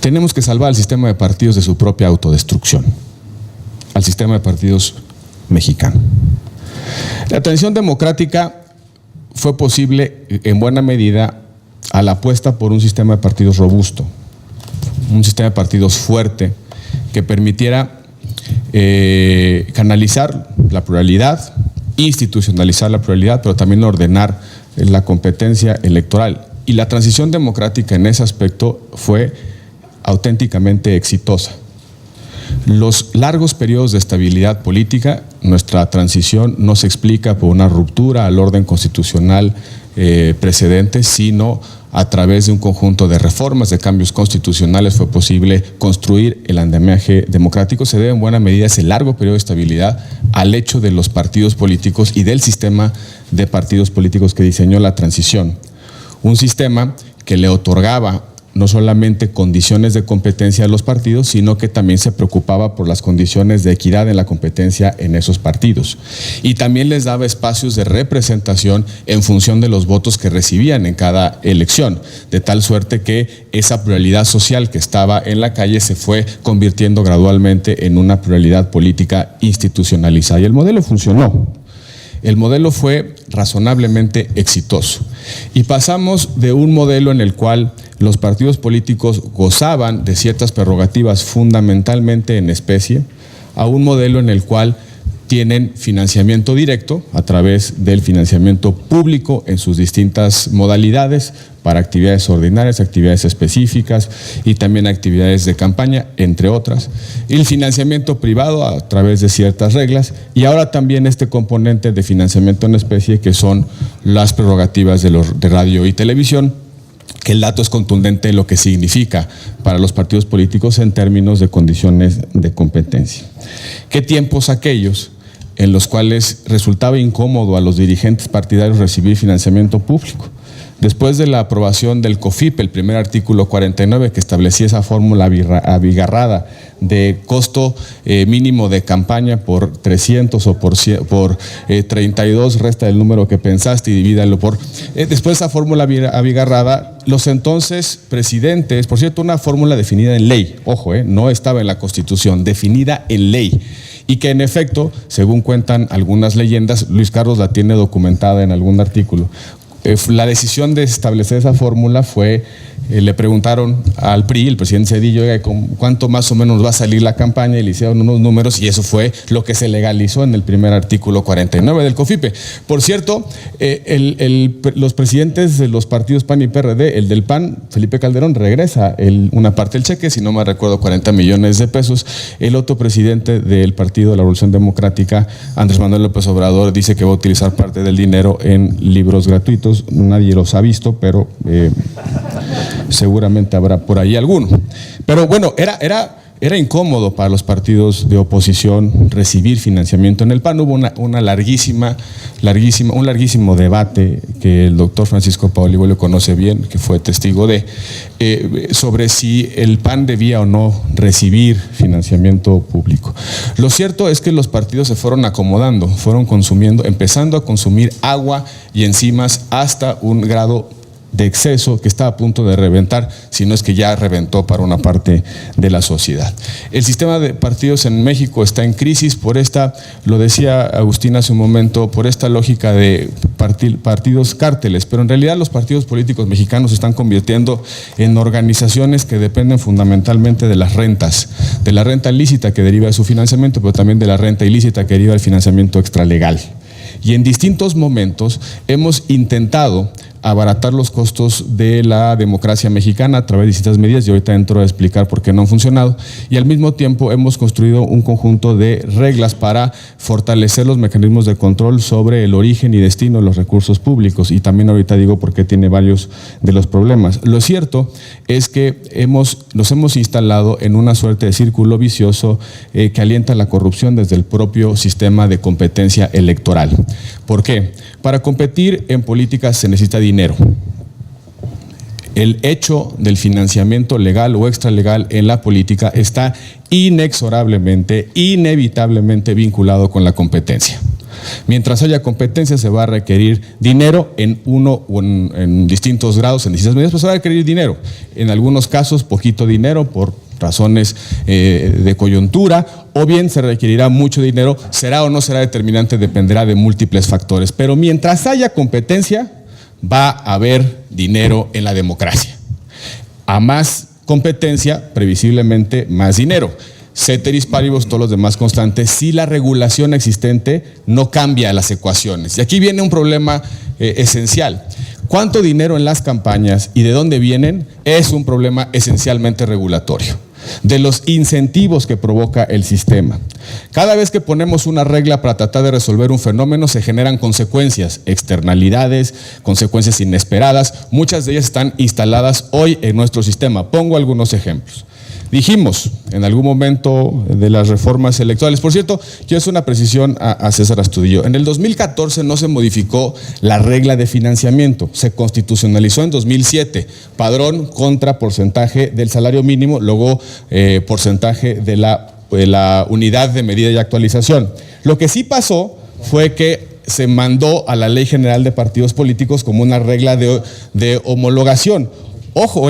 Tenemos que salvar al sistema de partidos de su propia autodestrucción, al sistema de partidos mexicano. La transición democrática fue posible en buena medida a la apuesta por un sistema de partidos robusto, un sistema de partidos fuerte que permitiera canalizar la pluralidad, institucionalizar la pluralidad, pero también ordenar la competencia electoral. Y la transición democrática en ese aspecto fue auténticamente exitosa. Los largos periodos de estabilidad política, nuestra transición no se explica por una ruptura al orden constitucional precedente, sino a través de un conjunto de reformas, de cambios constitucionales, fue posible construir el andamiaje democrático. Se debe en buena medida ese largo periodo de estabilidad al hecho de los partidos políticos y del sistema de partidos políticos que diseñó la transición. Un sistema que le otorgaba no solamente condiciones de competencia a los partidos, sino que también se preocupaba por las condiciones de equidad en la competencia en esos partidos. Y también les daba espacios de representación en función de los votos que recibían en cada elección, de tal suerte que esa pluralidad social que estaba en la calle se fue convirtiendo gradualmente en una pluralidad política institucionalizada. Y el modelo funcionó. El modelo fue razonablemente exitoso y pasamos de un modelo en el cual los partidos políticos gozaban de ciertas prerrogativas fundamentalmente en especie a un modelo en el cual tienen financiamiento directo a través del financiamiento público en sus distintas modalidades para actividades ordinarias, actividades específicas y también actividades de campaña, entre otras. Y el financiamiento privado a través de ciertas reglas y ahora también este componente de financiamiento en especie que son las prerrogativas de radio y televisión, que el dato es contundente de lo que significa para los partidos políticos en términos de condiciones de competencia. ¿Qué tiempos aquellos en los cuales resultaba incómodo a los dirigentes partidarios recibir financiamiento público? Después de la aprobación del COFIP, el primer artículo 49 que establecía esa fórmula abigarrada de costo mínimo de campaña por 300 o por 32, resta el número que pensaste y divídalo por… después de esa fórmula abigarrada, los entonces presidentes, por cierto, una fórmula definida en ley, ojo, no estaba en la Constitución, definida en ley. Y que en efecto, según cuentan algunas leyendas, Luis Carlos la tiene documentada en algún artículo. La decisión de establecer esa fórmula fue, le preguntaron al PRI, el presidente Zedillo, ¿cuánto más o menos va a salir la campaña? Y le hicieron unos números y eso fue lo que se legalizó en el primer artículo 49 del COFIPE. Por cierto, los presidentes de los partidos PAN y PRD, el del PAN, Felipe Calderón, regresa una parte del cheque, si no me recuerdo, 40 millones de pesos. El otro presidente del Partido de la Revolución Democrática, Andrés Manuel López Obrador, dice que va a utilizar parte del dinero en libros gratuitos. Nadie los ha visto, pero seguramente habrá por ahí alguno. Pero bueno, era incómodo para los partidos de oposición recibir financiamiento en el PAN. Hubo un larguísimo debate que el doctor Francisco Paoli lo conoce bien, que fue testigo sobre si el PAN debía o no recibir financiamiento público. Lo cierto es que los partidos se fueron acomodando, fueron consumiendo, empezando a consumir agua y enzimas hasta un grado de exceso que está a punto de reventar, si no es que ya reventó para una parte de la sociedad. El sistema de partidos en México está en crisis por esta, lo decía Agustín hace un momento, por esta lógica de partidos cárteles, pero en realidad los partidos políticos mexicanos se están convirtiendo en organizaciones que dependen fundamentalmente de las rentas, de la renta lícita que deriva de su financiamiento, pero también de la renta ilícita que deriva del financiamiento extralegal. Y en distintos momentos hemos intentado abaratar los costos de la democracia mexicana a través de distintas medidas, y ahorita entro a explicar por qué no han funcionado, y al mismo tiempo hemos construido un conjunto de reglas para fortalecer los mecanismos de control sobre el origen y destino de los recursos públicos, y también ahorita digo por qué tiene varios de los problemas. Lo cierto es que nos hemos instalado en una suerte de círculo vicioso que alienta la corrupción desde el propio sistema de competencia electoral. ¿Por qué? Para competir en política se necesita dinero. El hecho del financiamiento legal o extralegal en la política está inexorablemente, inevitablemente vinculado con la competencia. Mientras haya competencia se va a requerir dinero en uno o en distintos grados, en distintas medidas, pero se va a requerir dinero. En algunos casos poquito dinero por razones de coyuntura, o bien se requerirá mucho dinero, será o no será determinante, dependerá de múltiples factores. Pero mientras haya competencia, va a haber dinero en la democracia. A más competencia, previsiblemente más dinero. Ceteris paribus, todos los demás constantes, si la regulación existente no cambia las ecuaciones. Y aquí viene un problema esencial. ¿Cuánto dinero en las campañas y de dónde vienen? Es un problema esencialmente regulatorio, de los incentivos que provoca el sistema. Cada vez que ponemos una regla para tratar de resolver un fenómeno, se generan consecuencias, externalidades, consecuencias inesperadas. Muchas de ellas están instaladas hoy en nuestro sistema. Pongo algunos ejemplos. Dijimos en algún momento de las reformas electorales, por cierto, quiero hacer una precisión a César Astudillo. En el 2014 no se modificó la regla de financiamiento, se constitucionalizó en 2007, padrón contra porcentaje del salario mínimo, luego porcentaje de la unidad de medida y actualización. Lo que sí pasó fue que se mandó a la Ley General de Partidos Políticos como una regla de homologación. Ojo,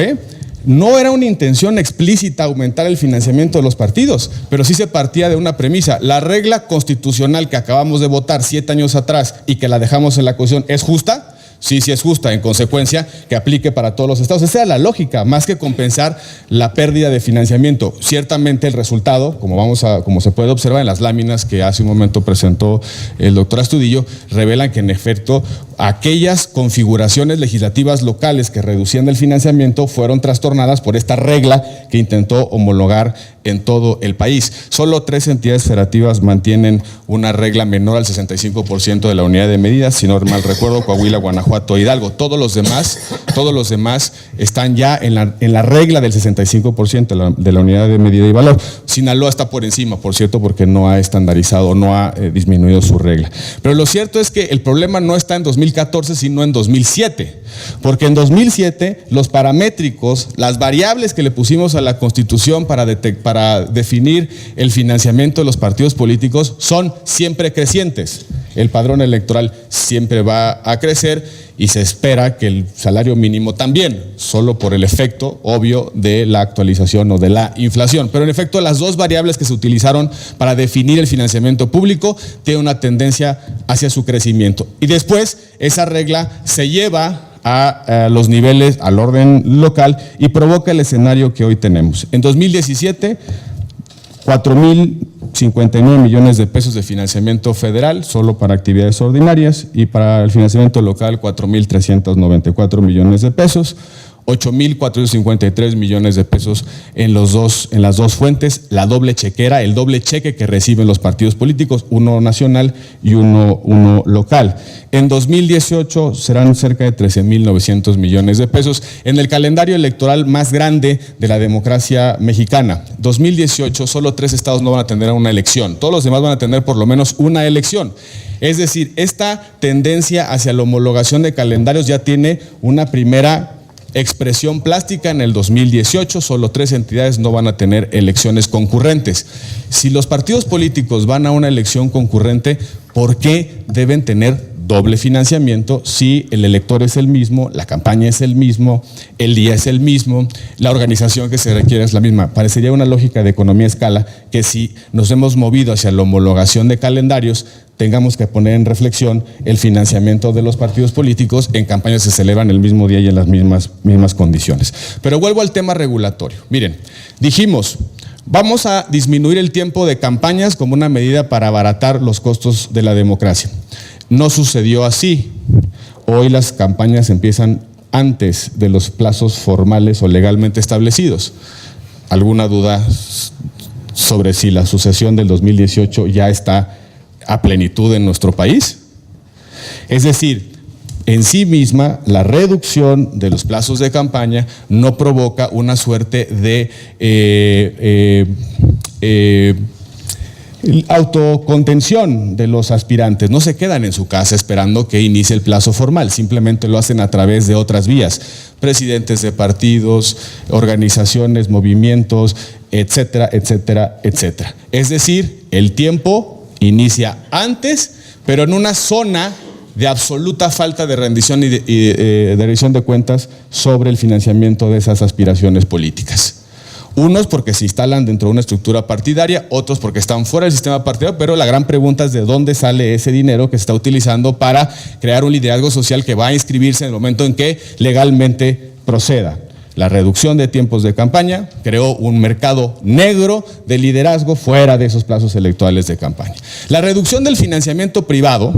no era una intención explícita aumentar el financiamiento de los partidos, pero sí se partía de una premisa. La regla constitucional que acabamos de votar 7 años atrás y que la dejamos en la Constitución, ¿es justa? Sí, sí es justa, en consecuencia, que aplique para todos los estados. Esa era la lógica, más que compensar la pérdida de financiamiento. Ciertamente el resultado, como se puede observar en las láminas que hace un momento presentó el doctor Astudillo, revelan que en efecto aquellas configuraciones legislativas locales que reducían el financiamiento fueron trastornadas por esta regla que intentó homologar en todo el país. Solo 3 entidades federativas mantienen una regla menor al 65% de la unidad de medida, si no mal recuerdo, Coahuila, Guanajuato, Hidalgo. Todos los demás están ya en la regla del 65% de la unidad de medida y valor. Sinaloa está por encima, por cierto, porque no ha estandarizado, no ha disminuido su regla. Pero lo cierto es que el problema no está en 2014, sino en 2007, porque en 2007 los paramétricos, las variables que le pusimos a la Constitución para definir el financiamiento de los partidos políticos son siempre crecientes. El padrón electoral siempre va a crecer y se espera que el salario mínimo también, solo por el efecto obvio de la actualización o de la inflación. Pero en efecto, las dos variables que se utilizaron para definir el financiamiento público tienen una tendencia hacia su crecimiento. Y después, esa regla se lleva a los niveles, al orden local, y provoca el escenario que hoy tenemos. En 2017, 4,059 millones de pesos de financiamiento federal solo para actividades ordinarias, y para el financiamiento local 4,394 millones de pesos, 8,453 millones de pesos en las dos fuentes, la doble chequera, el doble cheque que reciben los partidos políticos, uno nacional y uno local. En 2018 serán cerca de 13,900 millones de pesos en el calendario electoral más grande de la democracia mexicana. 2018, solo 3 estados no van a tener una elección, todos los demás van a tener por lo menos una elección. Es decir, esta tendencia hacia la homologación de calendarios ya tiene una primera expresión plástica. En el 2018, solo 3 entidades no van a tener elecciones concurrentes. Si los partidos políticos van a una elección concurrente, ¿por qué deben tener doble financiamiento si el elector es el mismo, la campaña es el mismo, el día es el mismo, la organización que se requiere es la misma? Parecería una lógica de economía a escala que si nos hemos movido hacia la homologación de calendarios, tengamos que poner en reflexión el financiamiento de los partidos políticos en campañas que se celebran el mismo día y en las mismas condiciones. Pero vuelvo al tema regulatorio. Miren, dijimos, vamos a disminuir el tiempo de campañas como una medida para abaratar los costos de la democracia. No sucedió así. Hoy las campañas empiezan antes de los plazos formales o legalmente establecidos. ¿Alguna duda sobre si la sucesión del 2018 ya está a plenitud en nuestro país? Es decir, en sí misma la reducción de los plazos de campaña no provoca una suerte de autocontención de los aspirantes. No se quedan en su casa esperando que inicie el plazo formal, simplemente lo hacen a través de otras vías, presidentes de partidos, organizaciones, movimientos, etcétera, etcétera, etcétera. Es decir, el tiempo inicia antes, pero en una zona de absoluta falta de rendición y de rendición de cuentas sobre el financiamiento de esas aspiraciones políticas. Unos porque se instalan dentro de una estructura partidaria, otros porque están fuera del sistema partidario, pero la gran pregunta es de dónde sale ese dinero que se está utilizando para crear un liderazgo social que va a inscribirse en el momento en que legalmente proceda. La reducción de tiempos de campaña creó un mercado negro de liderazgo fuera de esos plazos electorales de campaña. La reducción del financiamiento privado,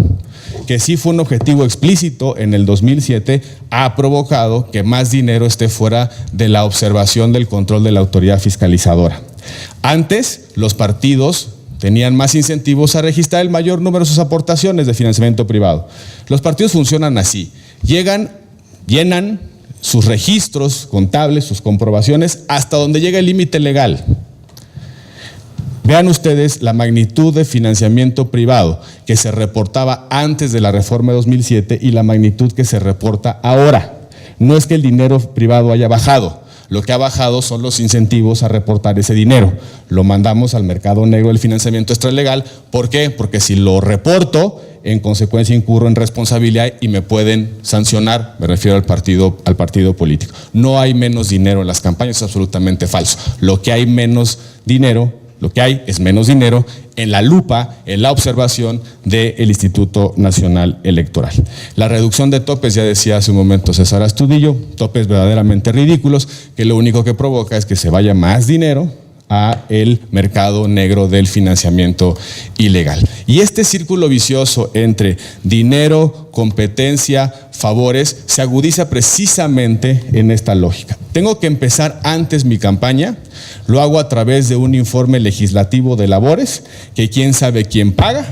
que sí fue un objetivo explícito en el 2007, ha provocado que más dinero esté fuera de la observación del control de la autoridad fiscalizadora. Antes, los partidos tenían más incentivos a registrar el mayor número de sus aportaciones de financiamiento privado. Los partidos funcionan así: llenan sus registros contables, sus comprobaciones, hasta donde llega el límite legal. Vean ustedes la magnitud de financiamiento privado que se reportaba antes de la reforma de 2007 y la magnitud que se reporta ahora. No es que el dinero privado haya bajado, lo que ha bajado son los incentivos a reportar ese dinero. Lo mandamos al mercado negro del financiamiento extralegal. ¿Por qué? Porque si lo reporto, en consecuencia incurro en responsabilidad y me pueden sancionar. Me refiero al partido político. No hay menos dinero en las campañas, es absolutamente falso. Lo que hay es menos dinero en la lupa, en la observación del Instituto Nacional Electoral. La reducción de topes, ya decía hace un momento César Astudillo, topes verdaderamente ridículos, que lo único que provoca es que se vaya más dinero a el mercado negro del financiamiento ilegal. Y este círculo vicioso entre dinero, competencia, favores, se agudiza precisamente en esta lógica. Tengo que empezar antes mi campaña, lo hago a través de un informe legislativo de labores, que quién sabe quién paga.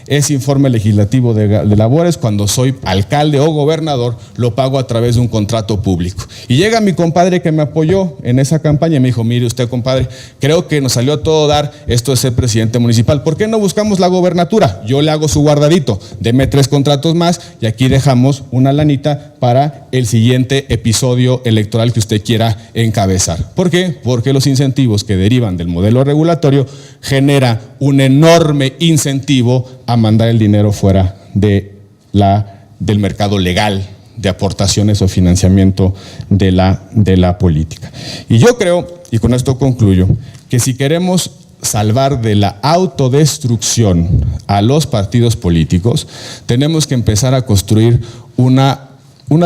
Ese informe legislativo de labores, cuando soy alcalde o gobernador, lo pago a través de un contrato público. Y llega mi compadre que me apoyó en esa campaña y me dijo: mire usted, compadre, creo que nos salió a todo dar esto de ser presidente municipal. ¿Por qué no buscamos la gobernatura? Yo le hago su guardadito, deme 3 contratos más y aquí dejamos una lanita para el siguiente episodio electoral que usted quiera encabezar. ¿Por qué? Porque los incentivos que derivan del modelo regulatorio genera un enorme incentivo a mandar el dinero fuera del mercado legal de aportaciones o financiamiento de la política. Y yo creo, y con esto concluyo, que si queremos salvar de la autodestrucción a los partidos políticos, tenemos que empezar a construir una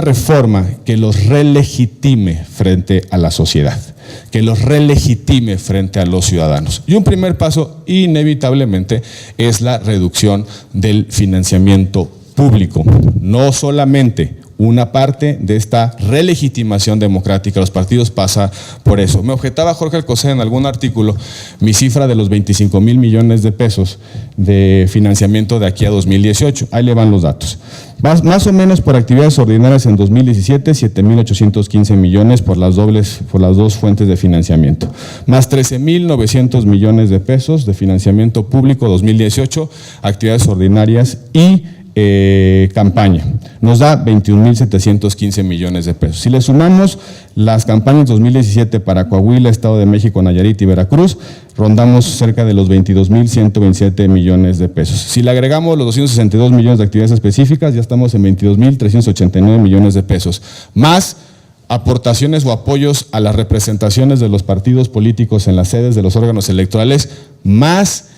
reforma que los relegitime frente a la sociedad, que los relegitime frente a los ciudadanos. Y un primer paso, inevitablemente, es la reducción del financiamiento público. No solamente una parte de esta relegitimación democrática, los partidos pasa por eso. Me objetaba Jorge Alcocer en algún artículo mi cifra de los 25,000 millones de pesos de financiamiento de aquí a 2018. Ahí le van los datos. Más o menos por actividades ordinarias en 2017, 7,815 millones por las dos fuentes de financiamiento. Más 13,900 millones de pesos de financiamiento público 2018, actividades ordinarias y campaña. Nos da 21,715 millones de pesos. Si le sumamos las campañas 2017 para Coahuila, Estado de México, Nayarit y Veracruz, rondamos cerca de los 22,127 millones de pesos. Si le agregamos los 262 millones de actividades específicas, ya estamos en 22,389 millones de pesos. Más aportaciones o apoyos a las representaciones de los partidos políticos en las sedes de los órganos electorales, más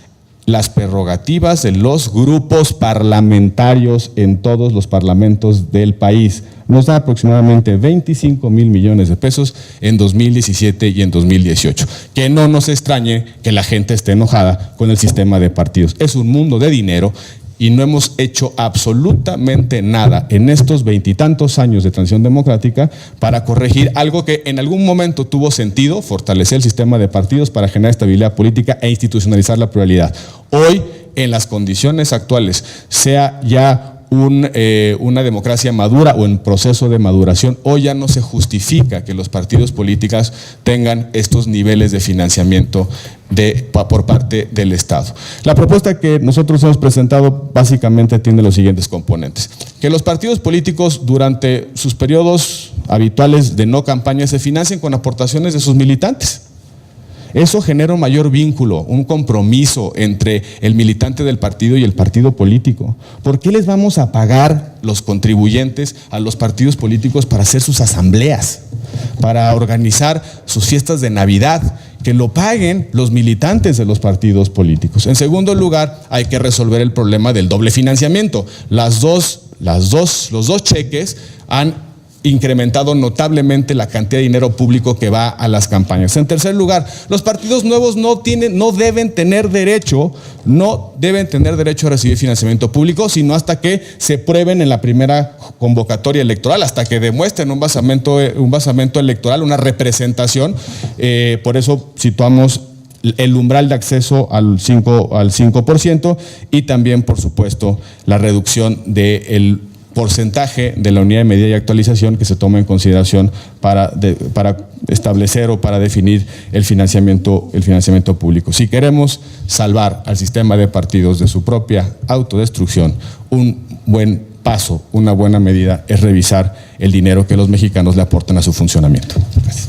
las prerrogativas de los grupos parlamentarios en todos los parlamentos del país. Nos da aproximadamente 25,000 millones de pesos en 2017 y en 2018. Que no nos extrañe que la gente esté enojada con el sistema de partidos. Es un mundo de dinero y no hemos hecho absolutamente nada en estos 20 y tantos años de transición democrática para corregir algo que en algún momento tuvo sentido, fortalecer el sistema de partidos para generar estabilidad política e institucionalizar la pluralidad. Hoy, en las condiciones actuales, sea ya una democracia madura o en proceso de maduración, hoy ya no se justifica que los partidos políticos tengan estos niveles de financiamiento por parte del Estado. La propuesta que nosotros hemos presentado básicamente tiene los siguientes componentes: que los partidos políticos durante sus periodos habituales de no campaña se financien con aportaciones de sus militantes. Eso genera un mayor vínculo, un compromiso entre el militante del partido y el partido político. ¿Por qué les vamos a pagar los contribuyentes a los partidos políticos para hacer sus asambleas, para organizar sus fiestas de Navidad? Que lo paguen los militantes de los partidos políticos. En segundo lugar, hay que resolver el problema del doble financiamiento. Los dos cheques han incrementado notablemente la cantidad de dinero público que va a las campañas. En tercer lugar, los partidos nuevos no deben tener derecho a recibir financiamiento público, sino hasta que se prueben en la primera convocatoria electoral, hasta que demuestren un basamento electoral, una representación. Por eso situamos el umbral de acceso al 5% y también, por supuesto, la reducción del porcentaje de la unidad de medida y actualización que se toma en consideración para establecer o para definir el financiamiento público. Si queremos salvar al sistema de partidos de su propia autodestrucción, un buen paso, una buena medida es revisar el dinero que los mexicanos le aportan a su funcionamiento. Gracias.